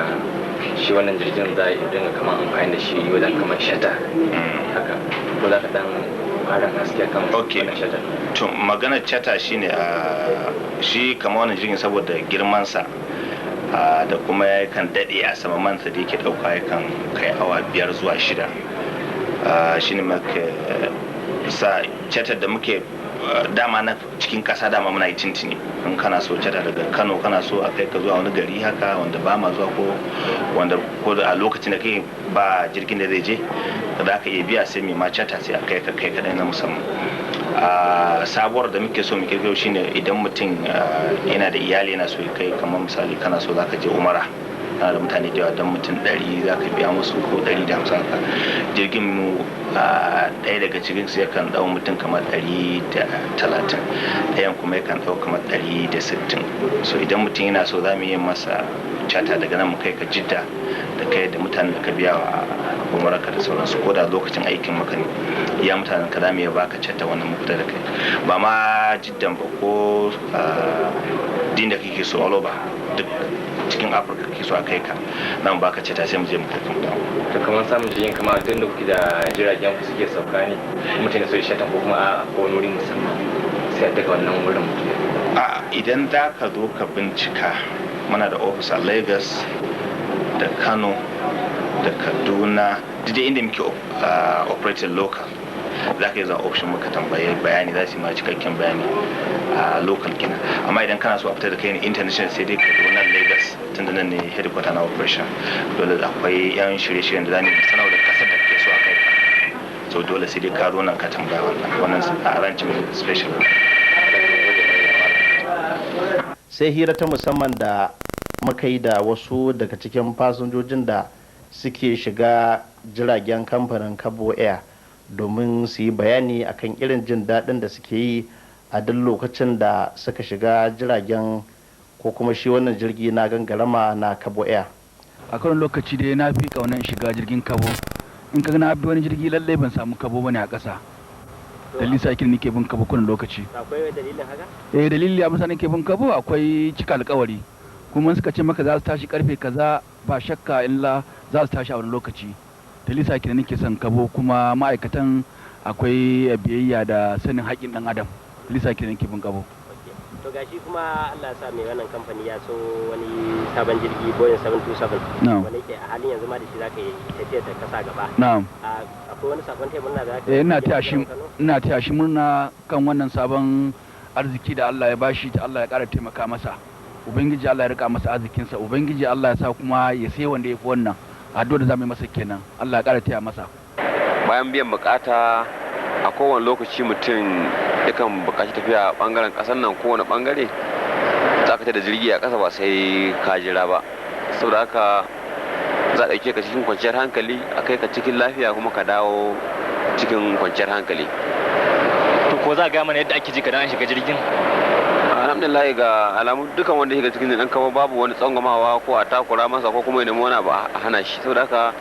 shi wannan jirgin za a dinga kama amfani da shi wajen kamar shata haka ko za ka dan fara haske kan wannan shata
to maganar shata shine shi kamar wannan jirgin saboda girmansa da kuma ya kan daɗe a sama mansa da yake ɗauka ya kan kai awa 5 zuwa 6 shi ne maka sa catar da muke dama na cikin ƙasa dama muna yi tintini in kana so catar daga Kano kana so a kai ka zuwa wani gari haka wanda ba ma zuwa ko wanda ko a lokacin da kai ba jirgin da zai je da aka iya biya sai mai ma catar sai a kai ka kai kadai na musamman sabuwar da muke so muke kai shine idan mutum yana da iyali yana so kai kamar misali kana so zaka je umara kana da mutane da yawa dan mutum 100 zaka biya musu ko 150 haka jirgin mu ɗaya daga cikin su yakan dau mutum kamar 130 ɗayan kuma yakan dau kamar 160 so idan mutum yana so za mu yi masa chata daga nan mu kai ka Jidda da kai da mutanen da ka biya wa umarka da sauransu ko da lokacin aikin maka ne iya mutanen ka zamu iya baka chata wannan mu fita da kai ba ma Jiddan ba ko din da kake so all over duk cikin Afirka kake so a kai ka nan baka chata sai mu je mu kai ka
to kamar samun jirgin kamar tun da kuke da jiragen ku suke sauka ne mutane so ya shata ko kuma a ko wani musamman sai daga wannan wurin
idan za ka zo ka bincika muna da office a Lagos da Kano da Kaduna duk inda muke operating local za ka yi za option muka tambaye bayani za su yi ma cikakken bayani a local kina amma idan kana so a fita da kai ne international sai dai Kaduna Lagos tunda nan ne headquarter na operation dole akwai yan shirye-shiryen da za mu sanar da kasar da ke so a kai so dole sai dai ka zo nan ka tambaya wannan arrangement special
sai hira ta musamman da muka yi da wasu daga cikin fasinjojin da suke shiga jiragen kamfanin Kabo Air domin su yi bayani akan irin jin daɗin da suke yi a duk lokacin da suka shiga jiragen ko kuma shi wannan jirgi na gangarama na Kabo Air.
A kan lokaci dai na fi kaunan shiga jirgin Kabo. In ka na bi wani jirgi lallai ban samu Kabo bane a ƙasa. Dalilin sa ake nake bin Kabo kullum lokaci.
Akwai dalilin haka?
Dalili a masa nake bin Kabo akwai cika alƙawari. Kuma suka ce maka za su tashi karfe kaza ba shakka illa za su tashi a wani lokaci. Dalilin sa ake nake son Kabo kuma ma'aikatan akwai biyayya da sanin haƙƙin ɗan adam. Dalilin sa ake nake bin Kabo.
to gashi kuma Allah ya sa mai wannan kamfani ya so wani sabon jirgi Boeing 727 wanda yake a halin yanzu ma da shi zaka yi tafiya ta kasa gaba
na'am
akwai wani sabon tebur na da
ina taya shi murna kan wannan sabon arziki da Allah ya bashi ta Allah ya ƙara taimaka masa ubangiji Allah ya rika masa arzikinsa ubangiji Allah ya sa kuma ya sai wanda ya fi wannan addu'a da zamu yi masa kenan Allah ya ƙara taya masa
bayan biyan bukata a kowane lokaci mutum yakan bukaci tafiya bangaren kasar nan kowane bangare za ka da jirgi a kasa ba sai ka jira ba saboda haka za a ɗauke ka cikin kwanciyar hankali a kai ka cikin lafiya kuma ka dawo cikin kwanciyar hankali.
To ko za a gaya mana yadda ake ji ka dan shiga jirgin?
Alhamdulillah ga alamu dukan wanda shiga cikin dan kama babu wani tsangwamawa ko a takura masa ko kuma ya nemi wani abu a hana shi saboda haka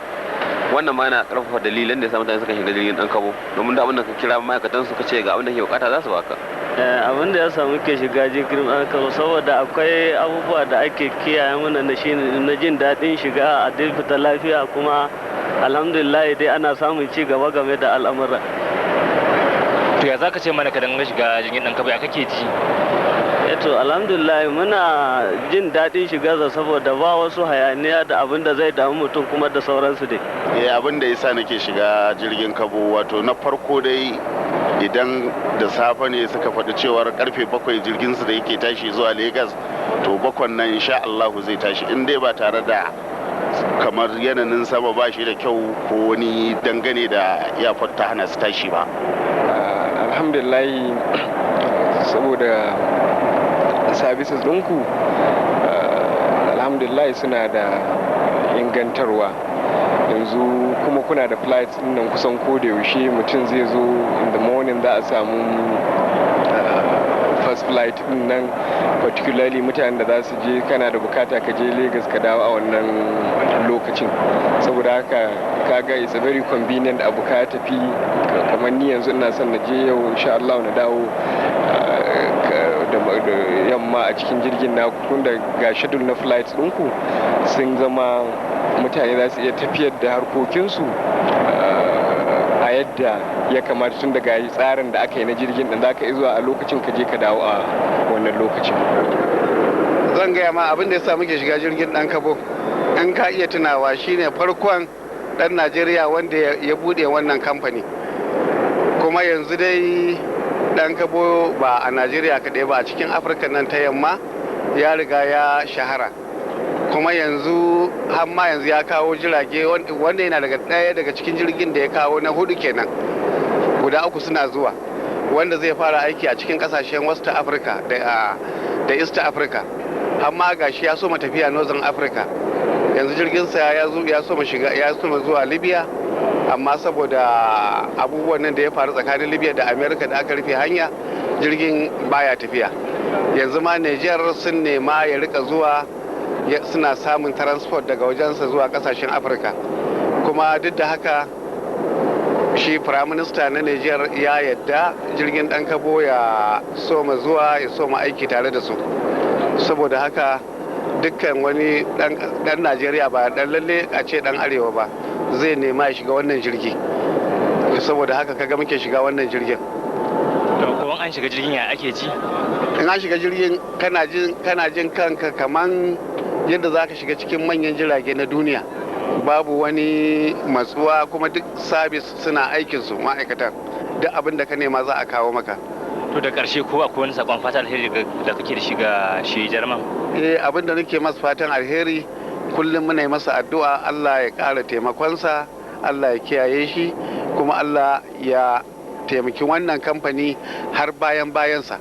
wannan ma yana karfafa dalilan da ya sa mutane suka shiga jirgin dan kabo domin da abin da ka kira ma'aikatan suka ce ga abin da ke bukata za su baka.
Abin da ya samu ke shiga jirgin dan kabo saboda akwai abubuwa da ake kiyaye mana na shi na jin daɗin shiga a fita lafiya kuma alhamdulillah dai ana samun ci gaba game da al'amura.
To ya zaka ce mana ka danga shiga jirgin dan kabo ya kake ji?
To alhamdulillah muna jin daɗin shigarsa saboda ba wasu hayaniya da abin da zai damu mutum kuma da sauransu dai.
Abin da yasa nake shiga jirgin kabo wato na farko dai idan da safe ne suka faɗi cewar karfe 7 jirgin su da yake tashi zuwa Lagos to 7 nan insha Allah zai tashi in dai ba tare da kamar yanayin sama ba shi da kyau ko wani dangane da iyafar ta hana su tashi ba.
Alhamdulillah saboda services ɗinku alhamdulillah suna da ingantarwa yanzu kuma kuna da flights nan kusan koda yaushe mutum zai zo in the morning za a samu first flight nan particularly mutanen da za su je kana da bukata ka je Lagos ka dawo a wannan lokacin saboda haka kaga it's a very convenient abu ka tafi kamar ni yanzu ina son na je yau insha Allah na dawo da yamma a cikin jirgin na kun da ga schedule na flights ɗinku sun zama mutane za su iya tafiyar da harkokinsu a yadda ya kamata tun daga tsarin da aka yi na jirgin da za ka zuwa a lokacin ka je ka dawo a wannan lokacin.
Zan gaya ma abin da ya sa muke shiga jirgin ɗan kabo in ka iya tunawa shine farkon ɗan Najeriya wanda ya buɗe wannan kamfani kuma yanzu dai dan kabo ba a Najeriya kaɗai ba a cikin Afirka nan ta yamma ya riga ya shahara kuma yanzu hamma yanzu ya kawo jirage wanda yana ɗaya daga cikin jirgin da ya kawo na 4 kenan guda 3 suna zuwa wanda zai fara aiki a cikin kasashen West Africa da East Africa amma gashi ya so tafiya Northern Africa yanzu jirginsa ya so zuwa Libya amma saboda abubuwan nan da ya faru tsakanin Libya da America da aka rufe hanya jirgin baya tafiya yanzu ma Niger sun nema ya rika zuwa suna samun transport daga wajensa zuwa kasashen Afirka kuma duk da haka shi Prime Minister na Niger ya yadda jirgin dan kabo ya soma zuwa ya soma aiki tare da su saboda haka dukkan wani dan Najeriya ba dan lalle a ce dan arewa ba zai nema ya shiga wannan jirgi saboda haka kaga muke shiga wannan jirgin.
To ko an shiga jirgin ya ake ji?
In an shiga jirgin kana jin kanka kaman yadda zaka shiga cikin manyan jirage na duniya babu wani matsuwa kuma duk service suna aikin su ma'aikatan duk abin da ka nema za a kawo maka.
To da ƙarshe ko akwai wani sakon fatan alheri da kake da shi ga shi Jarman?
Abin da nake masa fatan alheri kullum muna yi masa addu'a Allah ya ƙara taimakonsa Allah ya kiyaye shi kuma Allah ya taimaki wannan kamfani har bayansa.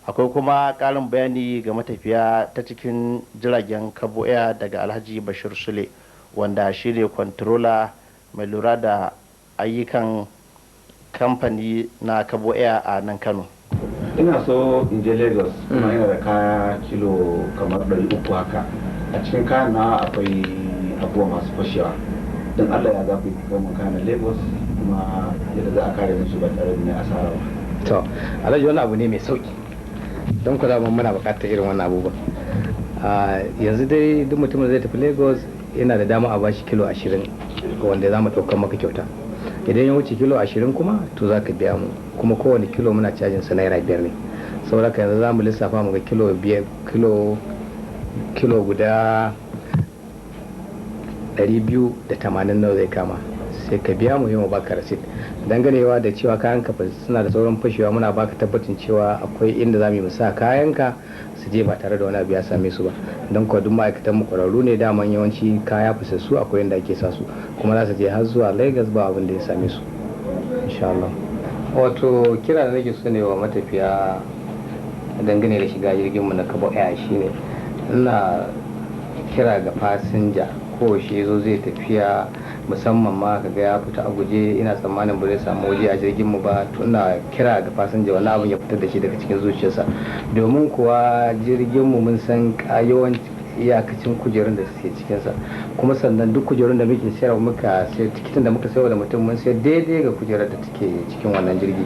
Akwai kuma ƙarin bayani ga matafiya ta cikin jiragen Kabo Air daga Alhaji Bashir Sule wanda shi ne controller mai lura da ayyukan kamfani na Kabo Air a nan Kano.
Ina so in je Lagos kuma ina da kaya kilo kamar 300 haka. A cikin kayan na akwai abubuwa masu fashewa don Allah ya zafi gama kayan Lagos kuma yadda za a kare musu ba tare da asara ba.
To, Alhaji wani abu ne mai sauki don ku zama muna bukatar irin wannan abubuwan. Yanzu dai duk mutumin zai tafi Lagos yana da dama a bashi kilo 20 wanda za mu ɗaukar maka kyauta. Idan ya wuce kilo 20 kuma to za ka biya mu kuma kowane kilo muna cajin sa naira 5 ne
saboda ka yanzu za mu lissafa mu ga kilo guda 280 nawa zai kama, sai ka biya mu yi mu baka rasit. Danganewa da cewa kayan ka suna da sauran fashewa, muna baka tabbacin cewa akwai inda za mu sa kayan ka su je ba tare da wani abu ya same su ba, don kuwa duk ma'aikatan mu kwararru ne, daman yawanci kaya fasassu akwai inda ake sa su, kuma za su je har zuwa Lagos ba abin da ya same su insha Allah. Wato kira da nake so ne wa matafiya dangane da shiga jirgin mu na Kabo Air shine, ina kira ga fasinja ko shi zo zai tafiya, musamman ma kaga ya fita a guje, ina tsammanin ba zai samu waje a jirgin mu ba, to ina kira ga fasinja wani abin ya fitar da shi daga cikin zuciyarsa, domin kuwa jirgin mu mun san yawanci iyakacin kujerun da suke cikinsa, kuma sannan duk kujerun da muke sayarwa, muka sai tikitin da muka sayarwa da mutum mun sayar daidai ga kujerar da take cikin wannan jirgi.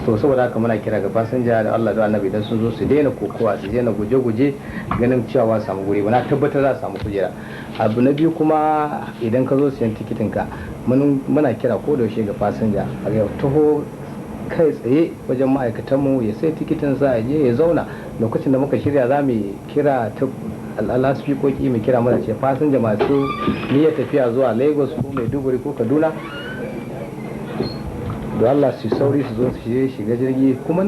To saboda haka muna kira ga fasinja da Allah da Annabi idan sun zo su daina kokowa, su daina guje-guje ganin cewa ba samu guri ba, na tabbatar za a samu kujera. Abu na biyu kuma, idan ka zo siyan tikitin ka, muna kira ko da yaushe ga fasinja a ga taho kai tsaye wajen ma'aikatanmu ya sai tikitin sa ya je ya zauna. Lokacin da muka shirya za mu kira ta lasfikoki mu kira mana ce fasinja masu niyyar tafiya zuwa Lagos ko Maiduguri ko Kaduna da Allah su sauri su zo su shiga jirgi, kuma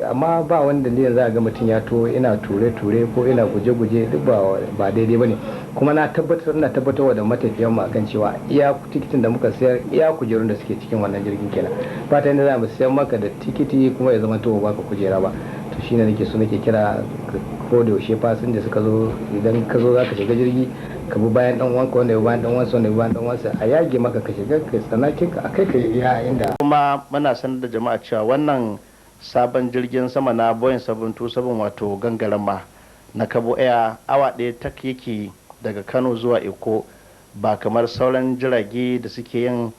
amma ba wani dalilin za a ga mutum ya to ina ture-ture ko ina guje-guje, duk ba daidai ba ne. Kuma ina tabbatar da matafiyan mu akan cewa iya tikitin da muka sayar iya kujerun da suke cikin wannan jirgin kenan, ba ta yadda za mu sayar maka da tikiti kuma ya zama to ba ka kujera ba. To shine nake kira ko da yaushe fasinja suka zo, idan ka zo za ka shiga jirgi ka bi bayan dan uwanka wanda ya bayan dan uwansa wanda ya bayan dan uwansa, a yage maka ka shiga kai tsanakin ka akai ka iya inda.
Kuma muna sanar da jama'a cewa wannan sabon jirgin sama na Boeing 727 wato gangarama na Kabo Air awa ɗaya tak yake daga Kano zuwa Eko, ba kamar sauran jirage da suke yin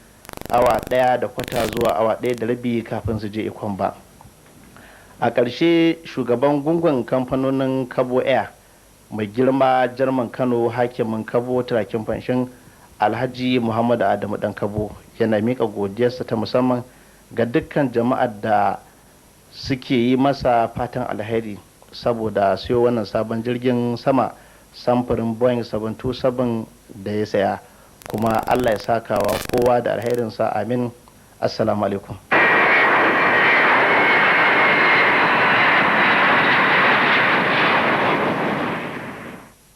awa ɗaya da kwata zuwa awa ɗaya da rabi kafin su je Ekon ba. A ƙarshe shugaban gungun kamfanonin Kabo Air mai girma Jarman Kano hakimin Kabo turakin fanshin Alhaji Muhammadu Adamu Dankabo yana miƙa godiyarsa ta musamman ga dukkan jama'ar da suke yi masa fatan alheri saboda siyo wannan sabon jirgin sama samfurin Boeing 727 da ya saya, kuma Allah ya sakawa kowa da alherinsa, amin. Assalamu alaikum.